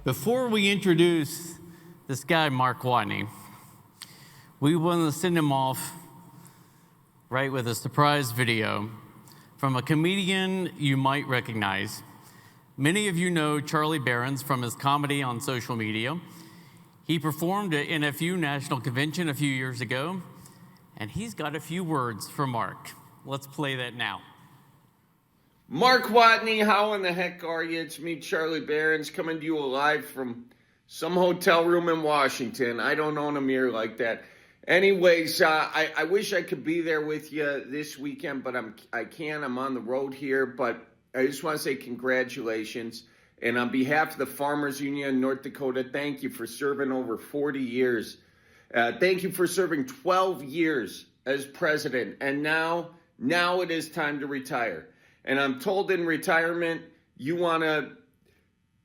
Before we introduce this guy, Mark Watne, we want to send him off right with a surprise video from a comedian you might recognize. Many of you know Charlie Berens from his comedy on social media. He performed at NDFU National Convention a few years ago, and he's got a few words for Mark. Let's play that now. Mark Watne, how in the heck are you? It's me, Charlie Berens, coming to you live from some hotel room in Washington. I don't own a mirror like that. Anyways, I wish I could be there with you this weekend, but I can't. I'm on the road here, but I just want to say congratulations. And on behalf of the Farmers Union in North Dakota, thank you for serving over 40 years. Thank you for serving 12 years as president. And now it is time to retire. And I'm told in retirement, you want to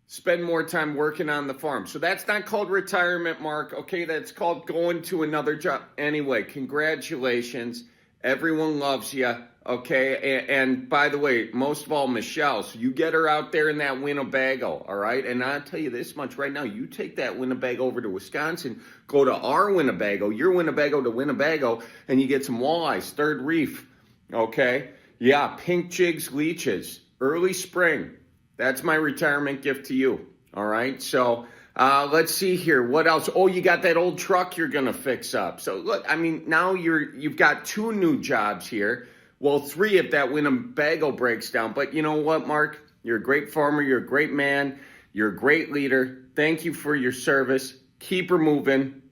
spend more time working on the farm. So that's not called retirement, Mark. Okay, that's called going to another job. Anyway, congratulations. Everyone loves you. Okay, and by the way, most of all, Michelle, so you get her out there in that Winnebago, all right? And I'll tell you this much right now, you take that Winnebago over to Wisconsin, go to our Winnebago, your Winnebago to Winnebago, and you get some walleyes, third reef, okay? Yeah, pink jigs, leeches, early spring. That's my retirement gift to you, all right? So let's see here. What else? Oh, you got that old truck you're going to fix up. So look, I mean, now you've got 2 new jobs here. Well, 3 if that Winnebago breaks down. But you know what, Mark? You're a great farmer. You're a great man. You're a great leader. Thank you for your service. Keep her moving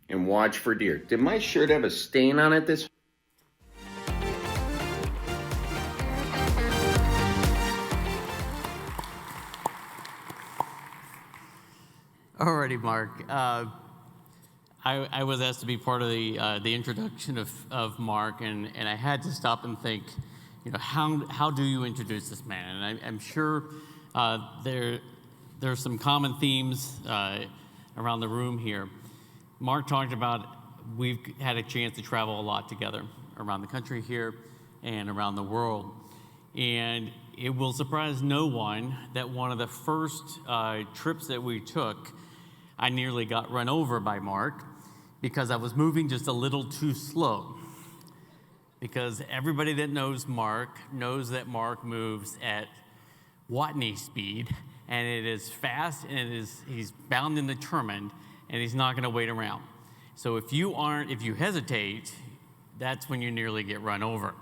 and watch for deer. Did my shirt have a stain on it this? Alrighty, Mark. I was asked to be part of the introduction of Mark, and I had to stop and think, you know, how do you introduce this man? And I'm sure there's some common themes around the room here. Mark talked about we've had a chance to travel a lot together around the country here and around the world, and it will surprise no one that one of the first trips that we took, I nearly got run over by Mark because I was moving just a little too slow. Because everybody that knows Mark knows that Mark moves at Watne speed, and it is fast, and he's bound and determined, and he's not going to wait around. So if you hesitate, that's when you nearly get run over.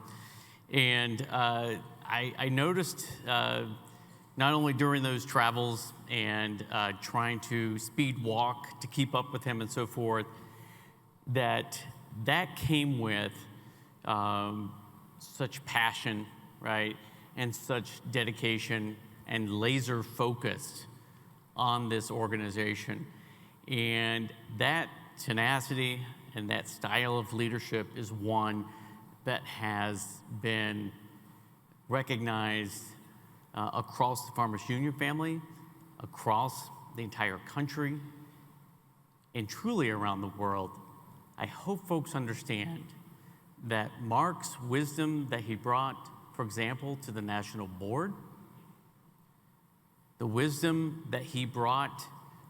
And I noticed not only during those travels and trying to speed walk to keep up with him and so forth, that came with such passion, right, and such dedication and laser focus on this organization. And that tenacity and that style of leadership is one that has been recognized across the Farmers Union family, across the entire country, and truly around the world. I hope folks understand that Mark's wisdom that he brought, for example, to the National Board, the wisdom that he brought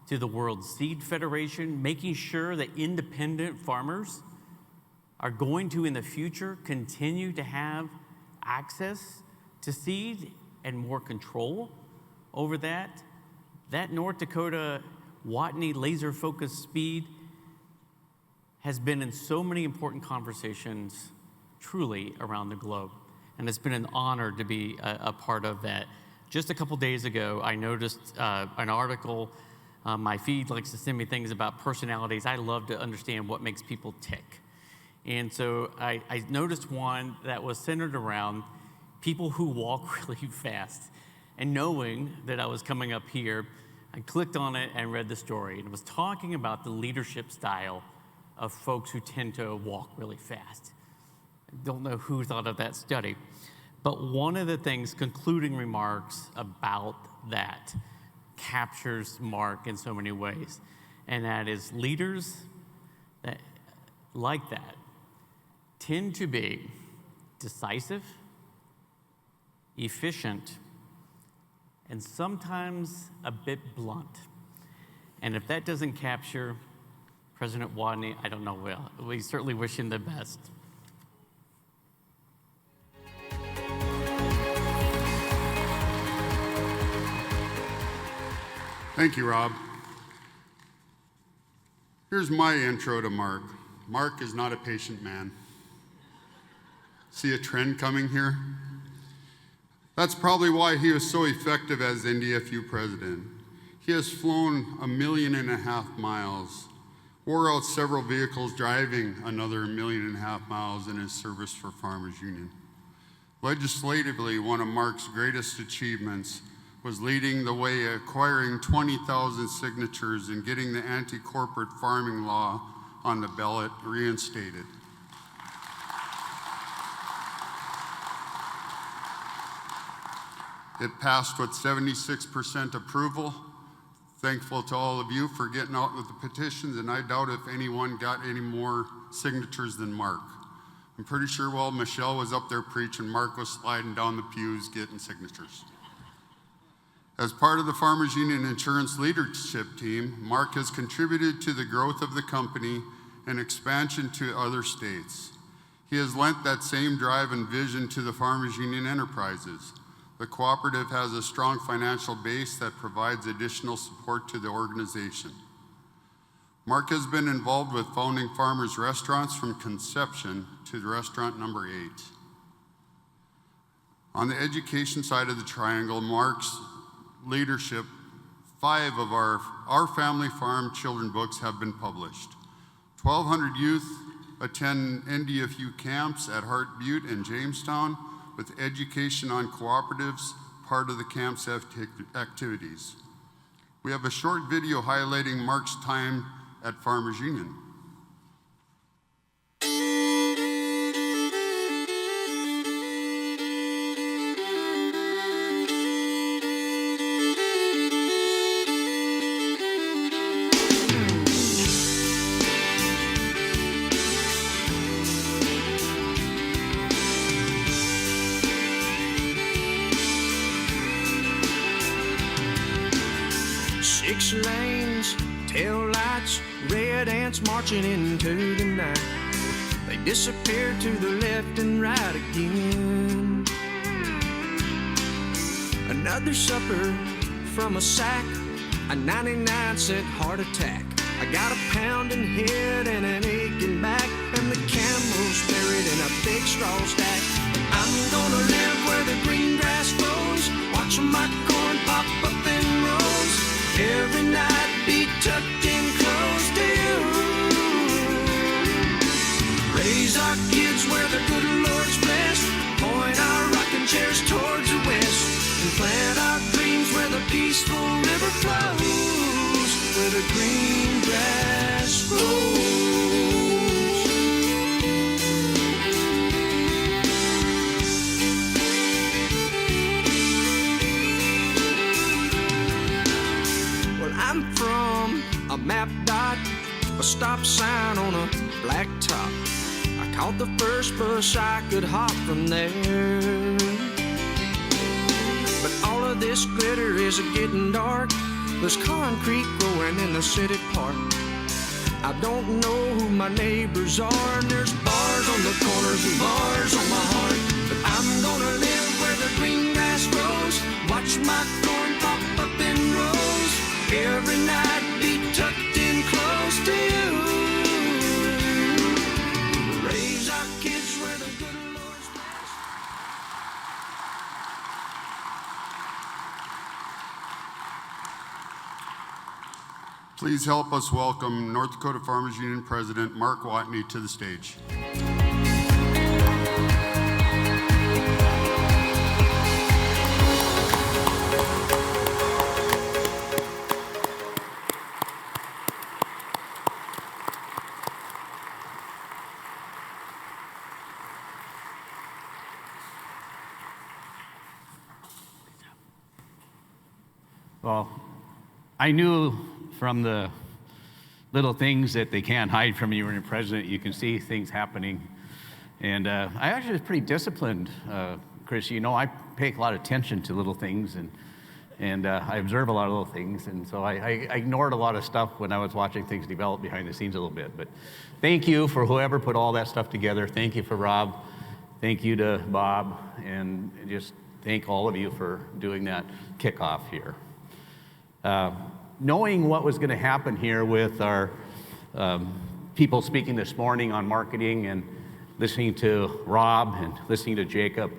to the World Seed Federation, making sure that independent farmers are going to, in the future, continue to have access to seed and more control over that North Dakota Watne laser-focused speed has been in so many important conversations truly around the globe. And it's been an honor to be a part of that. Just a couple days ago, I noticed an article. My feed likes to send me things about personalities. I love to understand what makes people tick. And so I noticed one that was centered around people who walk really fast. And knowing that I was coming up here, I clicked on it and read the story. And it was talking about the leadership style of folks who tend to walk really fast. I don't know who thought of that study. But one of the things, concluding remarks about that, captures Mark in so many ways. And that is leaders that, like that, tend to be decisive, efficient, and sometimes a bit blunt. And if that doesn't capture President Watne, I don't know well. We certainly wish him the best. Thank you, Rob. Here's my intro to Mark. Mark is not a patient man. See a trend coming here? That's probably why he was so effective as NDFU president. He has flown 1.5 million miles, wore out several vehicles, driving another 1.5 million miles in his service for Farmers Union. Legislatively, one of Mark's greatest achievements was leading the way, acquiring 20,000 signatures and getting the anti-corporate farming law on the ballot reinstated. It passed with 76% approval. Thankful to all of you for getting out with the petitions, and I doubt if anyone got any more signatures than Mark. I'm pretty sure while Michelle was up there preaching, Mark was sliding down the pews getting signatures. As part of the Farmers Union Insurance Leadership Team, Mark has contributed to the growth of the company and expansion to other states. He has lent that same drive and vision to the Farmers Union enterprises. The cooperative has a strong financial base that provides additional support to the organization. Mark has been involved with founding Farmers Restaurants from conception to the restaurant number 8. On the education side of the triangle, Mark's leadership, 5 of our family farm children books have been published. 1,200 youth attend NDFU camps at Hart Butte and Jamestown, with education on cooperatives part of the camp's activities. We have a short video highlighting Mark's time at Farmers Union. 6 lanes, tail lights, red ants marching into the night. They disappear to the left and right again. Another supper from a sack, a 99-cent heart attack. I got a pounding head and an aching back, and the camel's buried in a big straw stack. I'm gonna live where the green grass grows, watching my corn pop up in rows. Every night be tucked in close to you. Raise our kids where the good Lord's blessed, point our rocking chairs towards the west, and plant our dreams where the peaceful river flows, where the green grass grows. Well, I'm from a map dot, a stop sign on a black top. I caught the first bus I could hop from there. But all of this glitter is getting dark. There's concrete growing in the city park. I don't know who my neighbors are, and there's bars on the corners and bars on my heart. But I'm gonna live where the green grass grows, watch my corn pop up in rows. Every night be tucked in close to you. Raise our kids where the good Lord's blessed. Please help us welcome North Dakota Farmers Union President Mark Watne to the stage. Well, I knew from the little things that they can't hide from you when you're president. You can see things happening. And I actually was pretty disciplined, Chris. You know, I pay a lot of attention to little things. And I observe a lot of little things, and so I ignored a lot of stuff when I was watching things develop behind the scenes a little bit. But thank you for whoever put all that stuff together. Thank you for Rob. Thank you to Bob, and just thank all of you for doing that kickoff here. Knowing what was going to happen here with our people speaking this morning on marketing, and listening to Rob and listening to Jacob,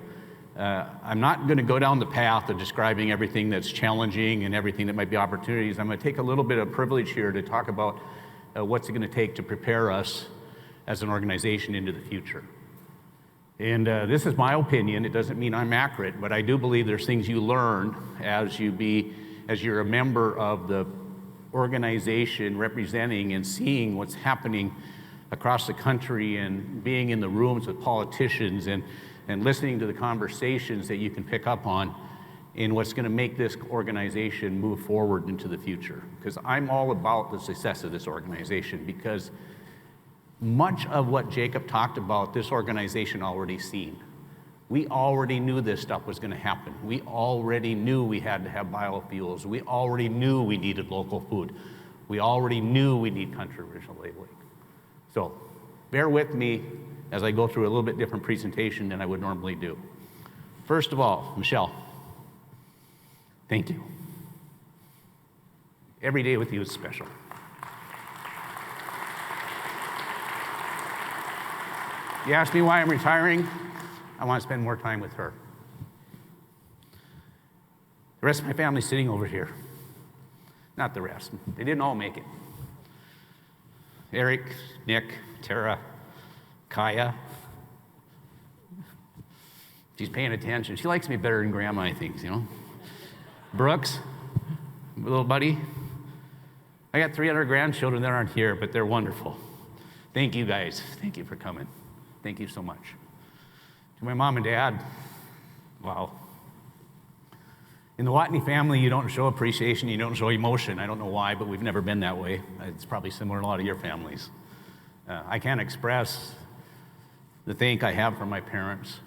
I'm not going to go down the path of describing everything that's challenging and everything that might be opportunities. I'm going to take a little bit of privilege here to talk about what's it going to take to prepare us as an organization into the future. And this is my opinion. It doesn't mean I'm accurate, but I do believe there's things you learn as you're a member of the organization representing and seeing what's happening across the country, and being in the rooms with politicians, and listening to the conversations that you can pick up on in what's going to make this organization move forward into the future. Because I'm all about the success of this organization, because much of what Jacob talked about, this organization already seen. We already knew this stuff was going to happen. We already knew we had to have biofuels. We already knew we needed local food. We already knew we need country original labeling. So bear with me as I go through a little bit different presentation than I would normally do. First of all, Michelle, thank you. Every day with you is special. You ask me why I'm retiring? I want to spend more time with her. The rest of my family's sitting over here. Not the rest. They didn't all make it. Eric, Nick, Tara, Kaya. She's paying attention. She likes me better than Grandma, I think, you know. Brooks, little buddy. I got 3 other grandchildren that aren't here, but they're wonderful. Thank you guys. Thank you for coming. Thank you so much. To my mom and dad, wow. In the Watne family, you don't show appreciation, you don't show emotion. I don't know why, but we've never been that way. It's probably similar in a lot of your families. I can't express the thank I have for my parents.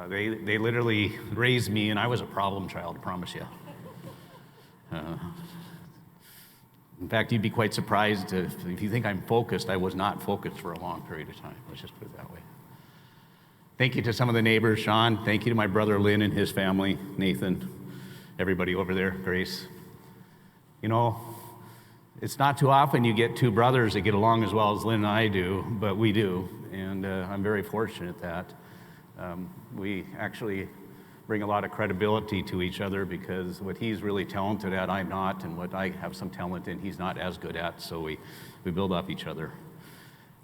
They literally raised me, and I was a problem child, I promise you. In fact, you'd be quite surprised if you think I'm focused. I was not focused for a long period of time. Let's just put it that way. Thank you to some of the neighbors, Sean. Thank you to my brother Lynn and his family, Nathan, everybody over there, Grace. You know, it's not too often you get 2 brothers that get along as well as Lynn and I do, but we do, and I'm very fortunate that. We actually bring a lot of credibility to each other, because what he's really talented at, I'm not, and what I have some talent in, he's not as good at, so we build off each other.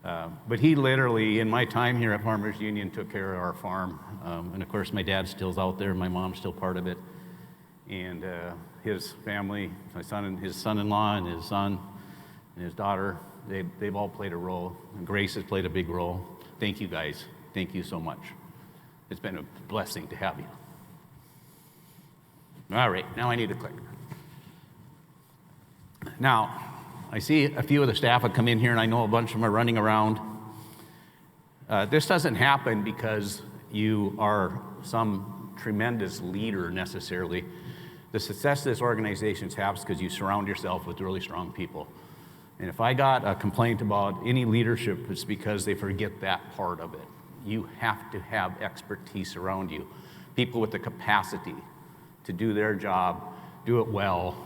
But he literally, in my time here at Farmers Union, took care of our farm. And of course, my dad still's out there, my mom's still part of it. And his family, my son and his son-in-law and his son and his daughter, they've all played a role. And Grace has played a big role. Thank you guys. Thank you so much. It's been a blessing to have you. All right, now I need to click. Now, I see a few of the staff have come in here, and I know a bunch of them are running around. This doesn't happen because you are some tremendous leader necessarily. The success this organization happens because you surround yourself with really strong people. And if I got a complaint about any leadership, it's because they forget that part of it. You have to have expertise around you, people with the capacity to do their job, do it well,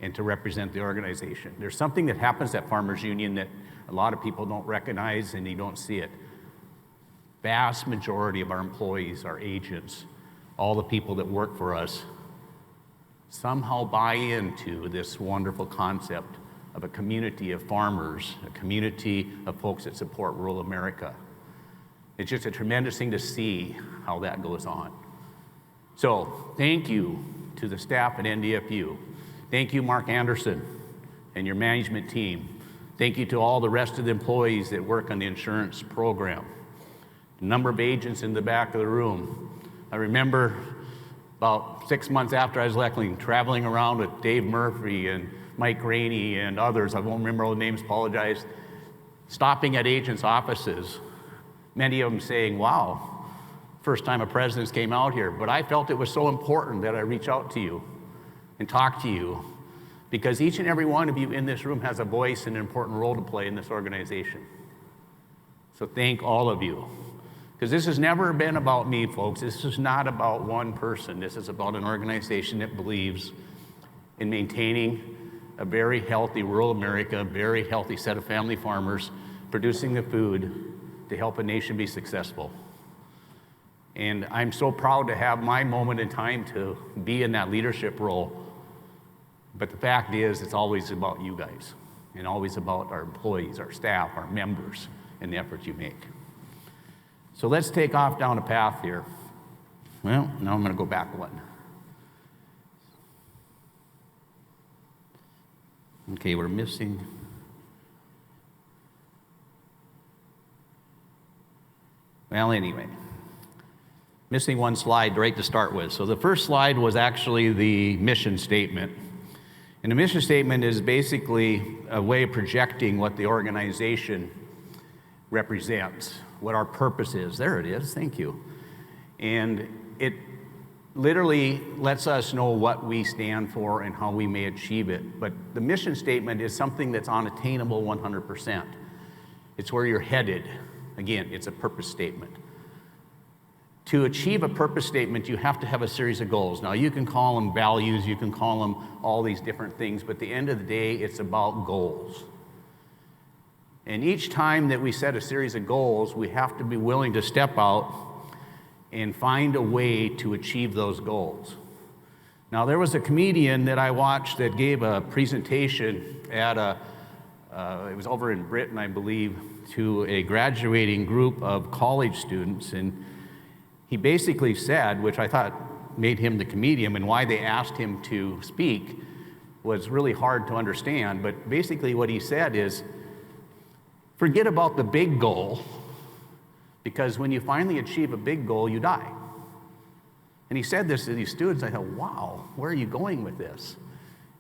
and to represent the organization. There's something that happens at Farmers Union that a lot of people don't recognize, and you don't see it. Vast majority of our employees, our agents, all the people that work for us, somehow buy into this wonderful concept of a community of farmers, a community of folks that support rural America. It's just a tremendous thing to see how that goes on. So thank you to the staff at NDFU. Thank you, Mark Anderson, and your management team. Thank you to all the rest of the employees that work on the insurance program. The number of agents in the back of the room. I remember about 6 months after I was elected, traveling around with Dave Murphy and Mike Rainey and others, I won't remember all the names, apologize, stopping at agents' offices, many of them saying, wow, first time a president came out here, but I felt it was so important that I reach out to you and talk to you, because each and every one of you in this room has a voice and an important role to play in this organization. So thank all of you. Because this has never been about me, folks. This is not about one person. This is about an organization that believes in maintaining a very healthy rural America, a very healthy set of family farmers producing the food to help a nation be successful. And I'm so proud to have my moment in time to be in that leadership role. But the fact is, it's always about you guys, and always about our employees, our staff, our members, and the efforts you make. So let's take off down a path here. Well, now I'm going to go back one. Okay, we're missing. Well, anyway, missing one slide right to start with. So the first slide was actually the mission statement. And the mission statement is basically a way of projecting what the organization represents, what our purpose is. There it is, thank you. And it literally lets us know what we stand for and how we may achieve it. But the mission statement is something that's unattainable 100%. It's where you're headed. Again, it's a purpose statement. To achieve a purpose statement, you have to have a series of goals. Now, you can call them values, you can call them all these different things, but at the end of the day, it's about goals. And each time that we set a series of goals, we have to be willing to step out and find a way to achieve those goals. Now, there was a comedian that I watched that gave a presentation at it was over in Britain, I believe, to a graduating group of college students, and he basically said, which I thought made him the comedian, and why they asked him to speak was really hard to understand, but basically what he said is, forget about the big goal, because when you finally achieve a big goal, you die. And he said this to these students. I thought, wow, where are you going with this?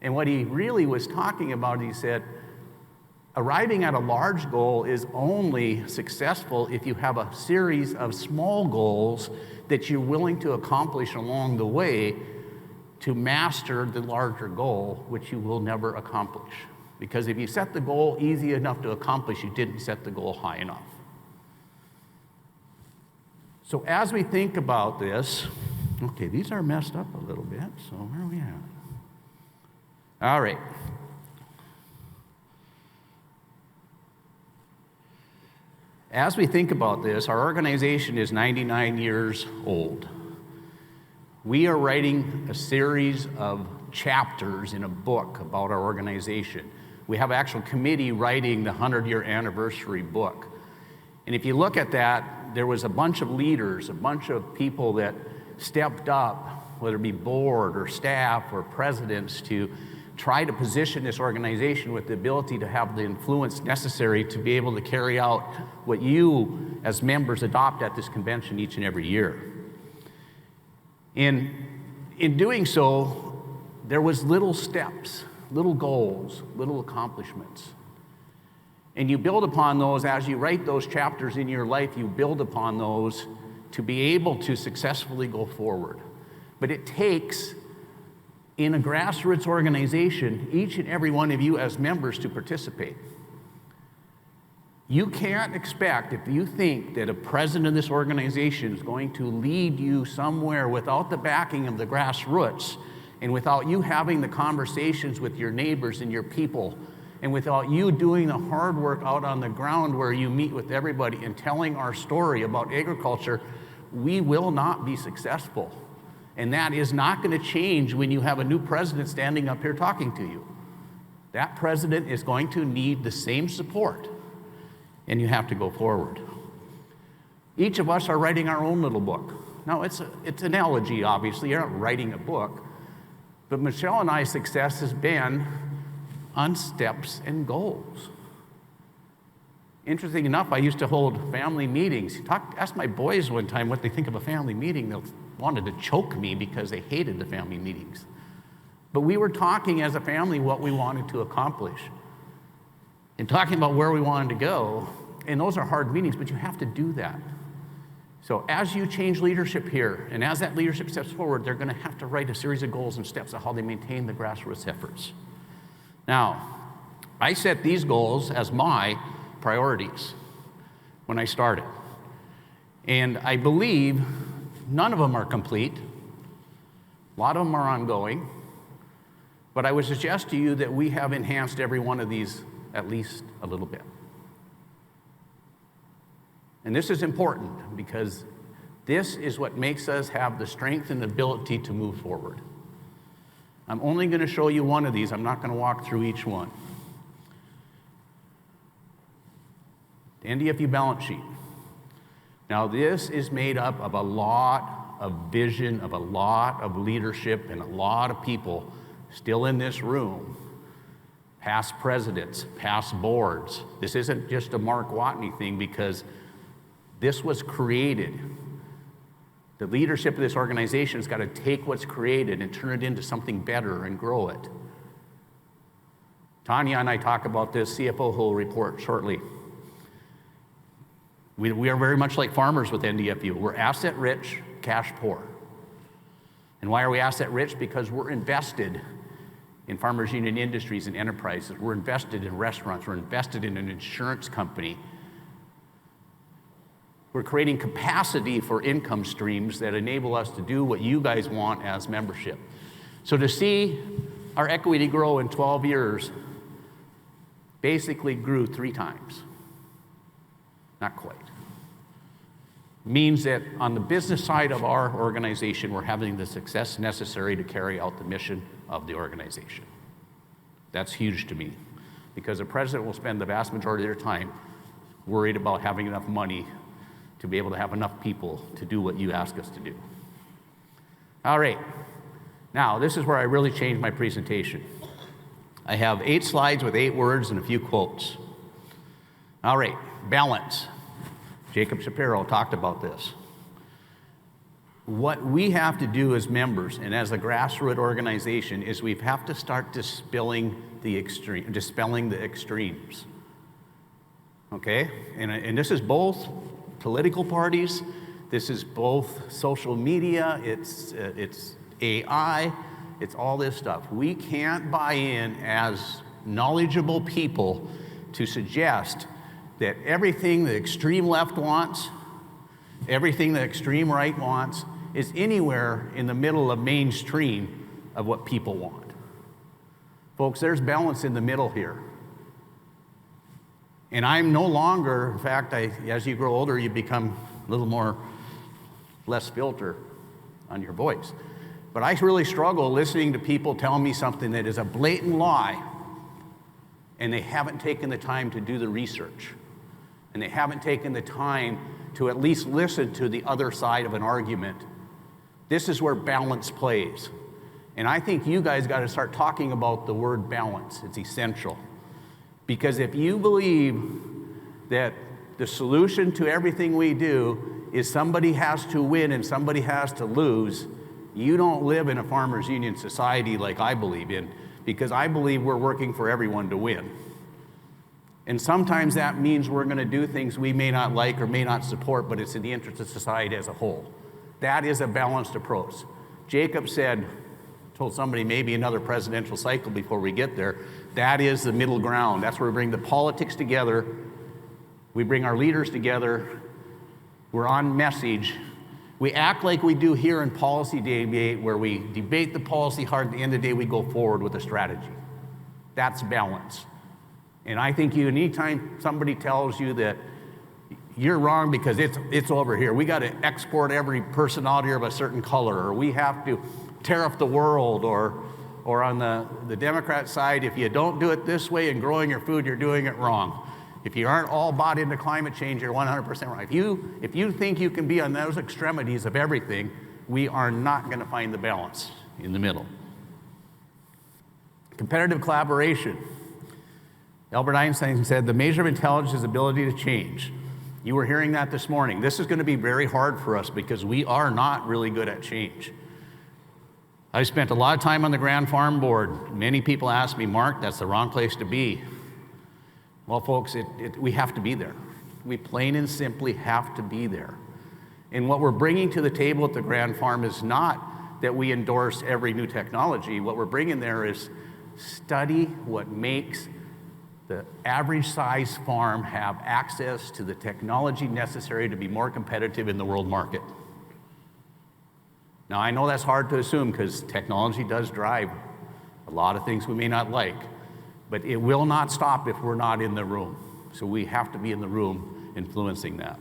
And what he really was talking about, he said, arriving at a large goal is only successful if you have a series of small goals that you're willing to accomplish along the way to master the larger goal, which you will never accomplish. Because if you set the goal easy enough to accomplish, you didn't set the goal high enough. So as we think about this, okay, these are messed up a little bit, so where are we at? All right. As we think about this, our organization is 99 years old. We are writing a series of chapters in a book about our organization. We have an actual committee writing the 100-year anniversary book. And if you look at that, there was a bunch of leaders, a bunch of people that stepped up, whether it be board or staff or presidents, to try to position this organization with the ability to have the influence necessary to be able to carry out what you as members adopt at this convention each and every year. In doing so, there was little steps, little goals, little accomplishments. And you build upon those as you write those chapters in your life, you build upon those to be able to successfully go forward. But it takes, in a grassroots organization, each and every one of you as members to participate. You can't expect, if you think that a president of this organization is going to lead you somewhere without the backing of the grassroots, and without you having the conversations with your neighbors and your people, and without you doing the hard work out on the ground where you meet with everybody and telling our story about agriculture, we will not be successful. And that is not going to change when you have a new president standing up here talking to you. That president is going to need the same support, and you have to go forward. Each of us are writing our own little book. Now, it's an analogy, obviously. You're not writing a book. But Michelle and I's success has been on steps and goals. Interesting enough, I used to hold family meetings. Asked my boys one time what they think of a family meeting. They wanted to choke me because they hated the family meetings. But we were talking as a family what we wanted to accomplish and talking about where we wanted to go. And those are hard meetings, but you have to do that. So as you change leadership here, and as that leadership steps forward, they're going to have to write a series of goals and steps of how they maintain the grassroots efforts. Now, I set these goals as my priorities when I started. And I believe none of them are complete. A lot of them are ongoing. But I would suggest to you that we have enhanced every one of these at least a little bit. And this is important because this is what makes us have the strength and ability to move forward. I'm only going to show you one of these. I'm not going to walk through each one. The NDFU balance sheet. Now, this is made up of a lot of vision, of a lot of leadership, and a lot of people still in this room. Past presidents, past boards. This isn't just a Mark Watne thing because this was created. The leadership of this organization has got to take what's created and turn it into something better and grow it. Tanya and I talk about this. CFO will report shortly. We are very much like farmers with NDFU. We're asset rich, cash poor. And why are we asset rich? Because we're invested in Farmers Union Industries and enterprises. We're invested in restaurants. We're invested in an insurance company. We're creating capacity for income streams that enable us to do what you guys want as membership. So to see our equity grow in 12 years, basically grew 3 times. Not quite. Means that on the business side of our organization, we're having the success necessary to carry out the mission of the organization. That's huge to me, because the president will spend the vast majority of their time worried about having enough money to be able to have enough people to do what you ask us to do. All right, now this is where I really changed my presentation. I have 8 slides with 8 words and a few quotes. All right, balance. Jacob Shapiro talked about this. What we have to do as members and as a grassroots organization is we have to start dispelling the extremes. Okay? And this is both political parties, this is both social media, it's AI, it's all this stuff. We can't buy in as knowledgeable people to suggest that everything the extreme left wants, everything the extreme right wants, is anywhere in the middle of mainstream of what people want. Folks, there's balance in the middle here. And I'm no longer, in fact, as you grow older, you become a little more, less filter on your voice. But I really struggle listening to people tell me something that is a blatant lie, and they haven't taken the time to do the research. And they haven't taken the time to at least listen to the other side of an argument. This is where balance plays. And I think you guys got to start talking about the word balance. It's essential. Because if you believe that the solution to everything we do is somebody has to win and somebody has to lose, you don't live in a farmers union society like I believe in, because I believe we're working for everyone to win. And sometimes that means we're going to do things we may not like or may not support, but it's in the interest of society as a whole. That is a balanced approach. Jacob told somebody maybe another presidential cycle before we get there. That is the middle ground. That's where we bring the politics together. We bring our leaders together. We're on message. We act like we do here in policy debate, where we debate the policy hard. At the end of the day, we go forward with a strategy. That's balance. And I think anytime somebody tells you that you're wrong because it's over here, we got to export every person out here of a certain color, or we have to tariff the world, or on the Democrat side, if you don't do it this way in growing your food, you're doing it wrong. If you aren't all bought into climate change, you're 100% wrong. If you think you can be on those extremities of everything, we are not going to find the balance in the middle. Competitive collaboration. Albert Einstein said, the measure of intelligence is ability to change. You were hearing that this morning. This is going to be very hard for us because we are not really good at change. I spent a lot of time on the Grand Farm Board. Many people ask me, Mark, that's the wrong place to be. Well, folks, we have to be there. We plain and simply have to be there. And what we're bringing to the table at the Grand Farm is not that we endorse every new technology. What we're bringing there is study what makes the average size farm have access to the technology necessary to be more competitive in the world market. Now, I know that's hard to assume because technology does drive a lot of things we may not like, but it will not stop if we're not in the room. So we have to be in the room influencing that.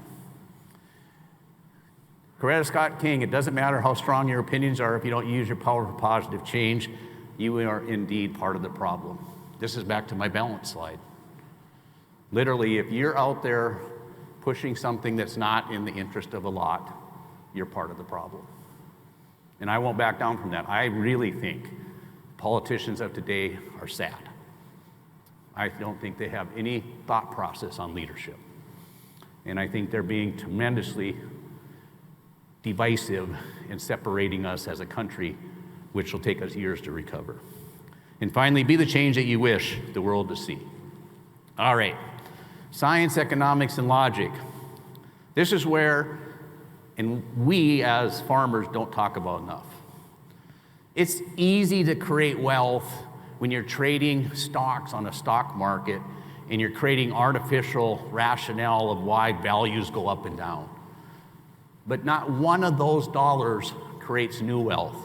Coretta Scott King, it doesn't matter how strong your opinions are if you don't use your power for positive change, you are indeed part of the problem. This is back to my balance slide. Literally, if you're out there pushing something that's not in the interest of a lot, you're part of the problem. And I won't back down from that. I really think politicians of today are sad. I don't think they have any thought process on leadership. And I think they're being tremendously divisive in separating us as a country, which will take us years to recover. And finally, be the change that you wish the world to see. All right, science, economics, and logic. This is where, and we as farmers don't talk about enough. It's easy to create wealth when you're trading stocks on a stock market and you're creating artificial rationale of why values go up and down. But not one of those dollars creates new wealth.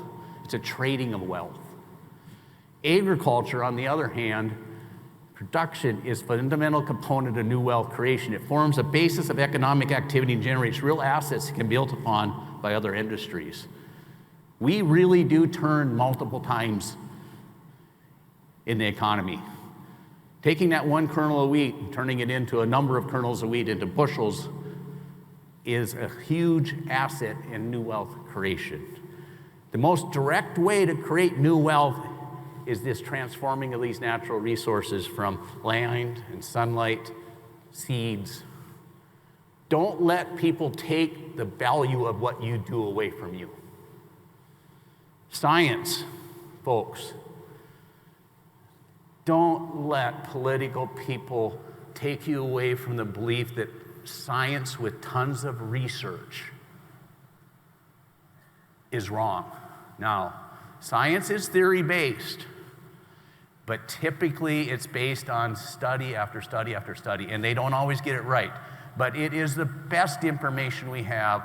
It's a trading of wealth. Agriculture, on the other hand, production is a fundamental component of new wealth creation. It forms a basis of economic activity and generates real assets that can be built upon by other industries. We really do turn multiple times in the economy. Taking that one kernel of wheat and turning it into a number of kernels of wheat into bushels is a huge asset in new wealth creation. The most direct way to create new wealth is this transforming of these natural resources from land and sunlight, seeds. Don't let people take the value of what you do away from you. Science, folks. Don't let political people take you away from the belief that science with tons of research is wrong. Now, science is theory-based, but typically it's based on study after study after study, and they don't always get it right. But it is the best information we have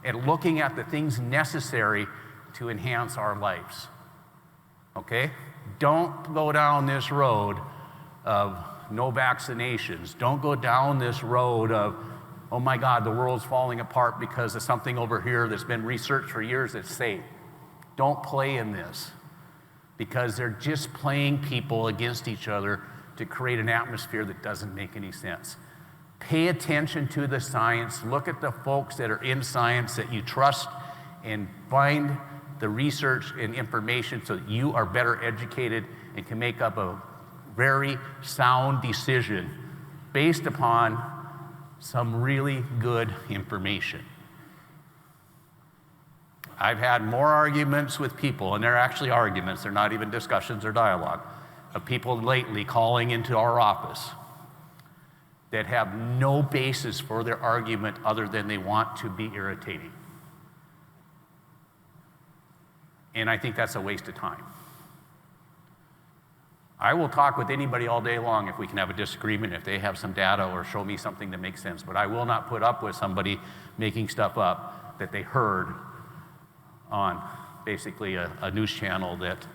at looking at the things necessary to enhance our lives. Okay? Don't go down this road of no vaccinations. Don't go down this road of, oh my God, the world's falling apart because of something over here that's been researched for years that's safe. Don't play in this, because they're just playing people against each other to create an atmosphere that doesn't make any sense. Pay attention to the science. Look at the folks that are in science that you trust and find the research and information so that you are better educated and can make up a very sound decision based upon some really good information. I've had more arguments with people, and they're actually arguments, they're not even discussions or dialogue, of people lately calling into our office that have no basis for their argument other than they want to be irritating. And I think that's a waste of time. I will talk with anybody all day long if we can have a disagreement, if they have some data or show me something that makes sense. But I will not put up with somebody making stuff up that they heard on basically a news channel that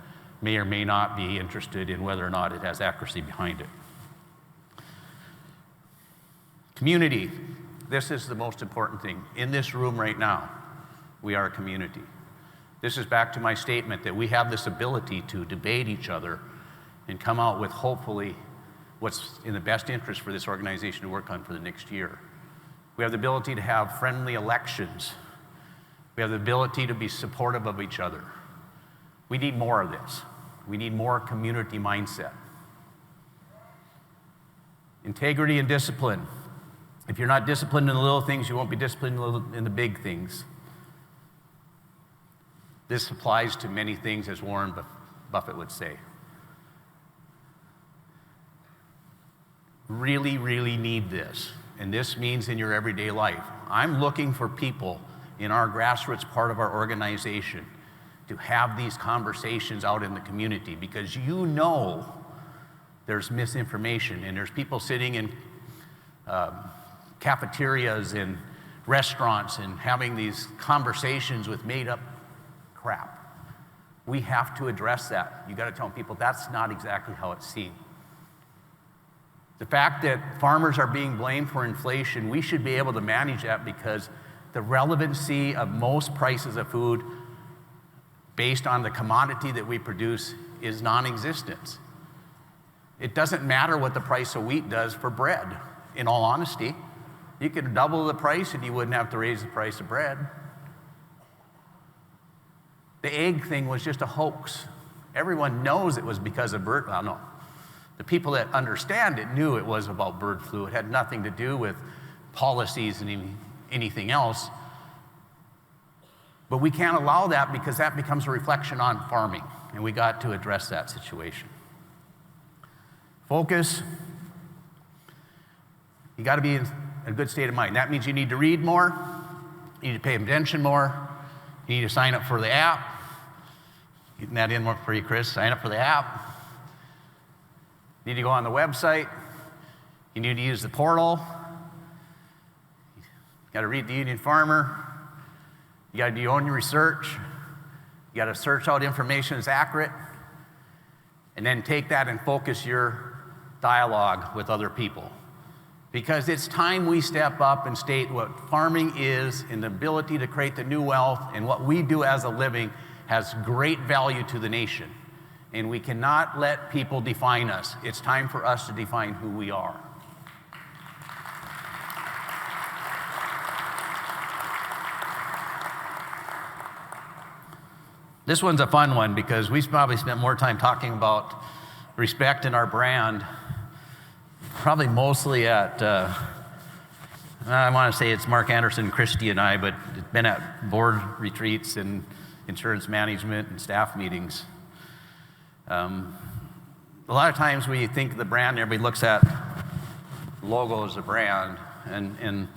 may or may not be interested in whether or not it has accuracy behind it. Community. This is the most important thing. In this room right now, we are a community. This is back to my statement that we have this ability to debate each other and come out with hopefully what's in the best interest for this organization to work on for the next year. We have the ability to have friendly elections. We have the ability to be supportive of each other. We need more of this. We need more community mindset. Integrity and discipline. If you're not disciplined in the little things, you won't be disciplined in the big things. This applies to many things, as Warren Buffett would say. Really, really need this. And this means in your everyday life. I'm looking for people in our grassroots part of our organization to have these conversations out in the community, because you know there's misinformation and there's people sitting in cafeterias and restaurants and having these conversations with made up crap. We have to address that. You got to tell people that's not exactly how it's seen. The fact that farmers are being blamed for inflation, we should be able to manage that, because the relevancy of most prices of food based on the commodity that we produce is non-existent. It doesn't matter what the price of wheat does for bread, in all honesty. You could double the price and you wouldn't have to raise the price of bread. The egg thing was just a hoax. Everyone knows it was because of bird, well, no. The people that understand it knew it was about bird flu. It had nothing to do with policies and anything else. But we can't allow that, because that becomes a reflection on farming, and we got to address that situation. Focus. You got to be in a good state of mind. That means you need to read more, you need to pay attention more, you need to sign up for the app. Getting that in more for you, Chris. Sign up for the app. You need to go on the website. You need to use the portal. You got to read the Union Farmer. You got to do your own research. You got to search out information that's accurate, and then take that and focus your dialogue with other people. Because it's time we step up and state what farming is, and the ability to create the new wealth, and what we do as a living has great value to the nation. And we cannot let people define us. It's time for us to define who we are. This one's a fun one, because we probably spent more time talking about respect in our brand, probably mostly at, I want to say it's Mark Anderson, Christy, and I, but it's been at board retreats and insurance management and staff meetings. A lot of times we think of the brand, everybody looks at the logo as a brand, and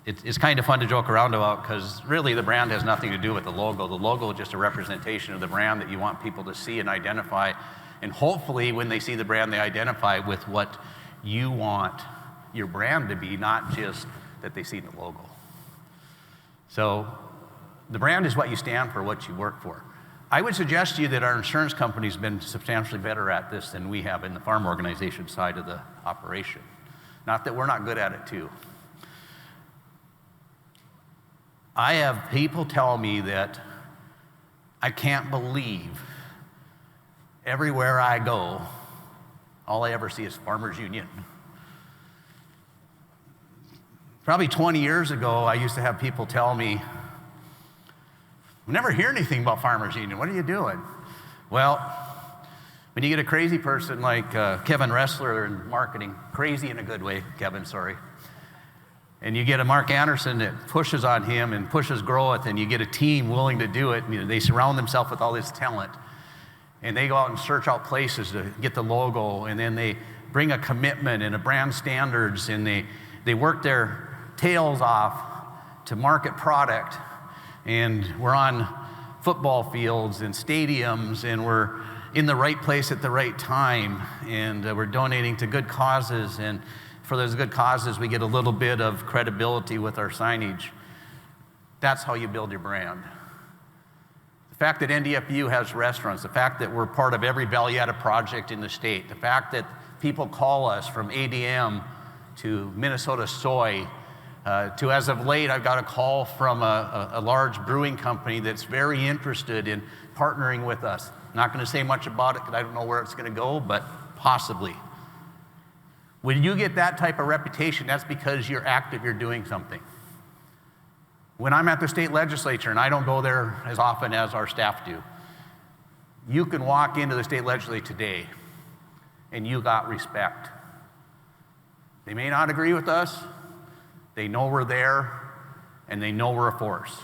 it's kind of fun to joke around about, because really the brand has nothing to do with the logo. The logo is just a representation of the brand that you want people to see and identify, and hopefully when they see the brand, they identify with what you want your brand to be, not just that they see the logo. So the brand is what you stand for, what you work for. I would suggest to you that our insurance company's been substantially better at this than we have in the farm organization side of the operation. Not that we're not good at it too. I have people tell me that I can't believe everywhere I go, all I ever see is Farmers Union. Probably 20 years ago, I used to have people tell me, we never hear anything about Farmers Union. What are you doing? Well, when you get a crazy person like Kevin Ressler in marketing, crazy in a good way, Kevin, sorry, and you get a Mark Anderson that pushes on him and pushes growth, and you get a team willing to do it, they surround themselves with all this talent, and they go out and search out places to get the logo, and then they bring a commitment and a brand standards, and they work their tails off to market product. And we're on football fields and stadiums, and we're in the right place at the right time, and we're donating to good causes, and for those good causes we get a little bit of credibility with our signage. That's how you build your brand. The fact that NDFU has restaurants, the fact that we're part of every value-added project in the state, the fact that people call us from ADM to Minnesota Soy, to as of late, I've got a call from a large brewing company that's very interested in partnering with us. Not going to say much about it because I don't know where it's going to go, but possibly. When you get that type of reputation, that's because you're active, you're doing something. When I'm at the state legislature, and I don't go there as often as our staff do, you can walk into the state legislature today and you got respect. They may not agree with us. They know we're there, and they know we're a force.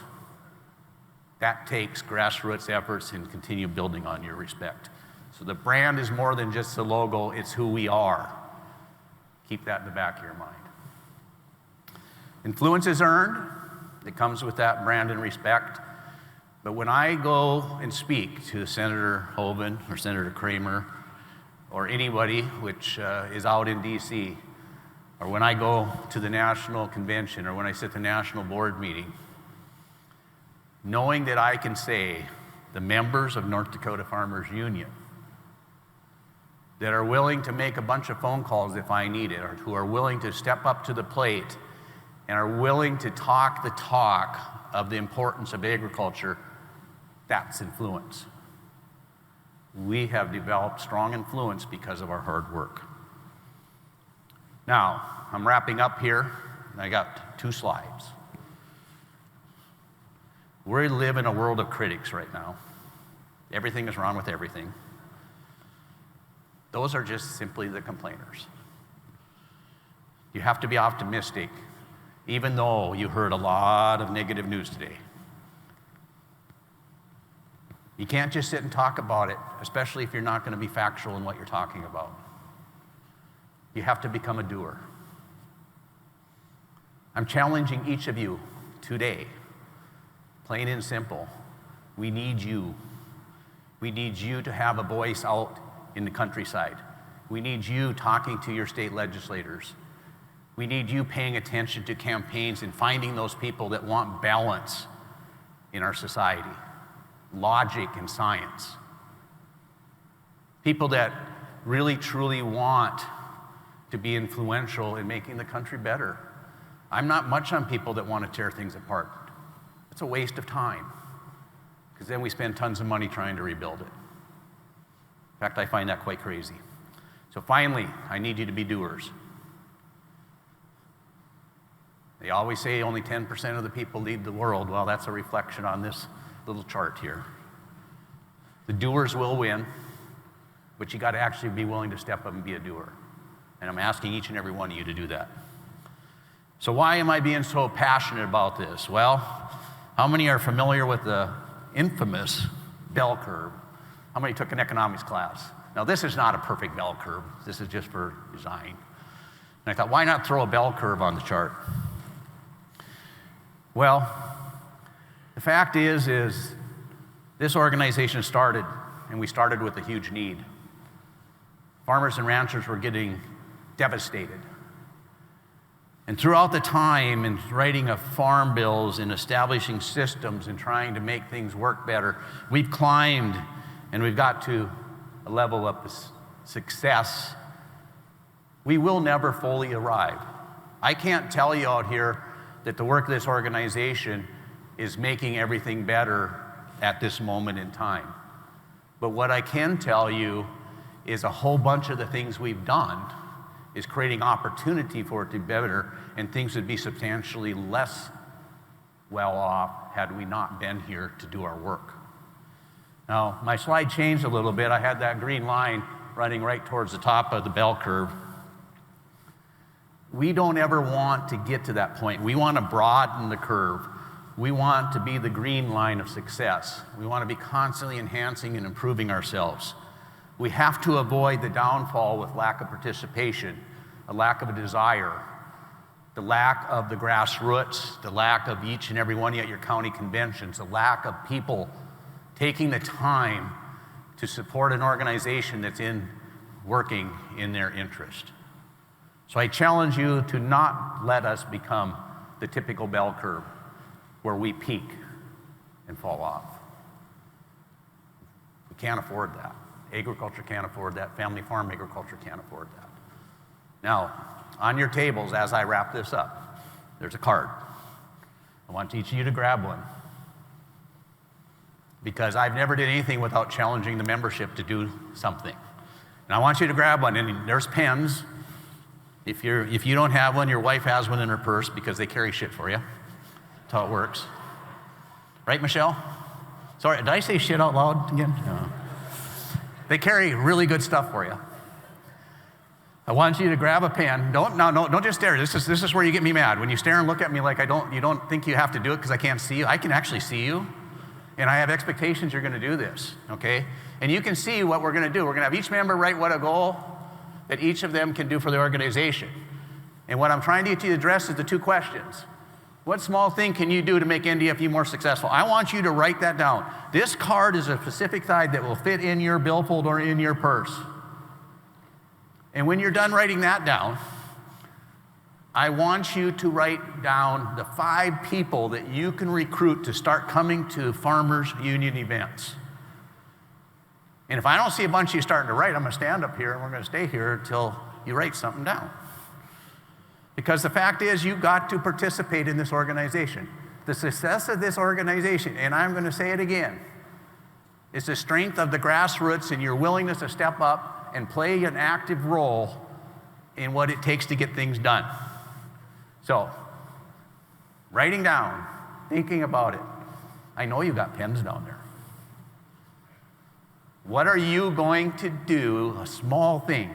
That takes grassroots efforts and continue building on your respect. So the brand is more than just the logo, it's who we are. Keep that in the back of your mind. Influence is earned. It comes with that brand and respect. But when I go and speak to Senator Hoeven or Senator Kramer or anybody which is out in DC, or when I go to the national convention, or when I sit at the national board meeting, knowing that I can say the members of North Dakota Farmers Union that are willing to make a bunch of phone calls if I need it, or who are willing to step up to the plate and are willing to talk the talk of the importance of agriculture, that's influence. We have developed strong influence because of our hard work. Now, I'm wrapping up here, and I got 2 slides. We live in a world of critics right now. Everything is wrong with everything. Those are just simply the complainers. You have to be optimistic, even though you heard a lot of negative news today. You can't just sit and talk about it, especially if you're not going to be factual in what you're talking about. You have to become a doer. I'm challenging each of you today, plain and simple. We need you. We need you to have a voice out in the countryside. We need you talking to your state legislators. We need you paying attention to campaigns and finding those people that want balance in our society, logic and science. People that really, truly want to be influential in making the country better. I'm not much on people that want to tear things apart. It's a waste of time, because then we spend tons of money trying to rebuild it. In fact, I find that quite crazy. So finally, I need you to be doers. They always say only 10% of the people lead the world. Well, that's a reflection on this little chart here. The doers will win, but you got to actually be willing to step up and be a doer. And I'm asking each and every one of you to do that. So why am I being so passionate about this? Well, how many are familiar with the infamous bell curve? How many took an economics class? Now, this is not a perfect bell curve. This is just for design. And I thought, why not throw a bell curve on the chart? Well, the fact is this organization started, and we started with a huge need. Farmers and ranchers were getting devastated. And throughout the time in writing of farm bills and establishing systems and trying to make things work better, we've climbed and we've got to a level of success. We will never fully arrive. I can't tell you out here that the work of this organization is making everything better at this moment in time. But what I can tell you is a whole bunch of the things we've done is creating opportunity for it to be better, and things would be substantially less well off had we not been here to do our work. Now, my slide changed a little bit. I had that green line running right towards the top of the bell curve. We don't ever want to get to that point. We want to broaden the curve. We want to be the green line of success. We want to be constantly enhancing and improving ourselves. We have to avoid the downfall with lack of participation, a lack of a desire, the lack of the grassroots, the lack of each and every one of you at your county conventions, the lack of people taking the time to support an organization that's working in their interest. So I challenge you to not let us become the typical bell curve where we peak and fall off. We can't afford that. Agriculture can't afford that. Family farm agriculture can't afford that. Now, on your tables, as I wrap this up, there's a card. I want each of you to grab one, because I've never did anything without challenging the membership to do something. And I want you to grab one, and there's pens. If you don't have one, your wife has one in her purse, because they carry shit for you. That's how it works. Right, Michelle? Sorry, did I say shit out loud again? No. They carry really good stuff for you. I want you to grab a pen. Don't just stare. This is where you get me mad. When you stare and look at me like you don't think you have to do it because I can't see you. I can actually see you, and I have expectations you're going to do this, okay? And you can see what we're going to do. We're going to have each member write what a goal that each of them can do for the organization. And what I'm trying to get you to address is the 2 questions. What small thing can you do to make NDFU more successful? I want you to write that down. This card is a specific size that will fit in your billfold or in your purse. And when you're done writing that down, I want you to write down the 5 people that you can recruit to start coming to Farmers Union events. And if I don't see a bunch of you starting to write, I'm going to stand up here and we're going to stay here until you write something down. Because the fact is, you've got to participate in this organization. The success of this organization, and I'm going to say it again, is the strength of the grassroots and your willingness to step up and play an active role in what it takes to get things done. So, writing down, thinking about it. I know you got pens down there. What are you going to do, a small thing,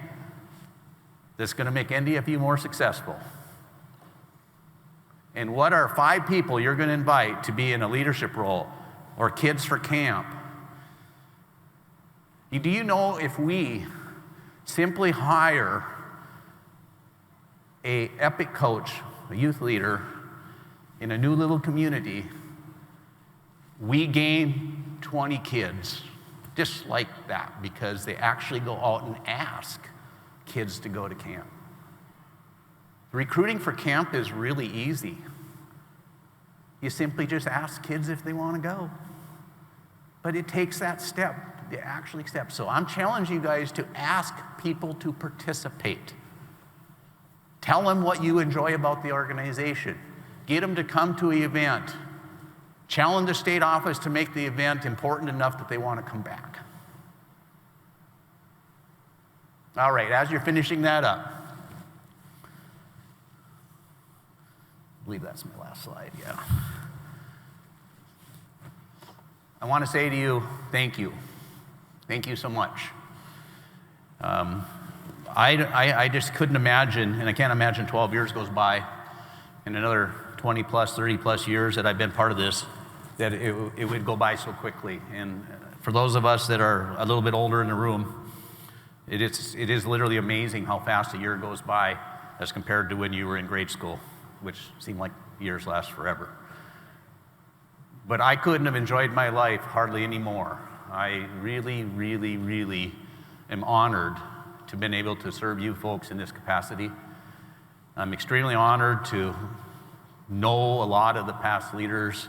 that's going to make NDFU more successful? And what are 5 people you're going to invite to be in a leadership role or kids for camp? Do you know if we simply hire an epic coach, a youth leader in a new little community, we gain 20 kids just like that because they actually go out and ask kids to go to camp. Recruiting for camp is really easy. You simply just ask kids if they want to go. But it takes that step, the actual step. So I'm challenging you guys to ask people to participate. Tell them what you enjoy about the organization. Get them to come to an event. Challenge the state office to make the event important enough that they want to come back. All right, as you're finishing that up, I believe that's my last slide, yeah. I want to say to you, thank you. Thank you so much. I just couldn't imagine, and I can't imagine 12 years goes by, and another 20 plus, 30 plus years that I've been part of this, that it would go by so quickly. And for those of us that are a little bit older in the room, it is literally amazing how fast a year goes by as compared to when you were in grade school, which seemed like years last forever. But I couldn't have enjoyed my life hardly anymore. I really, really, really am honored to have been able to serve you folks in this capacity. I'm extremely honored to know a lot of the past leaders.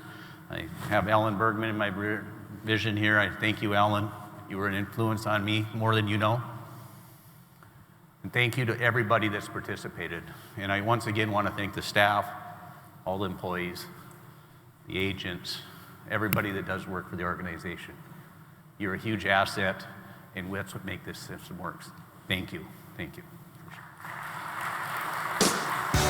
I have Ellen Bergman in my vision here. I thank you, Ellen. You were an influence on me more than you know. And thank you to everybody that's participated. And I once again want to thank the staff, all the employees, the agents, everybody that does work for the organization. You're a huge asset, and that's what makes this system work. Thank you. Thank you.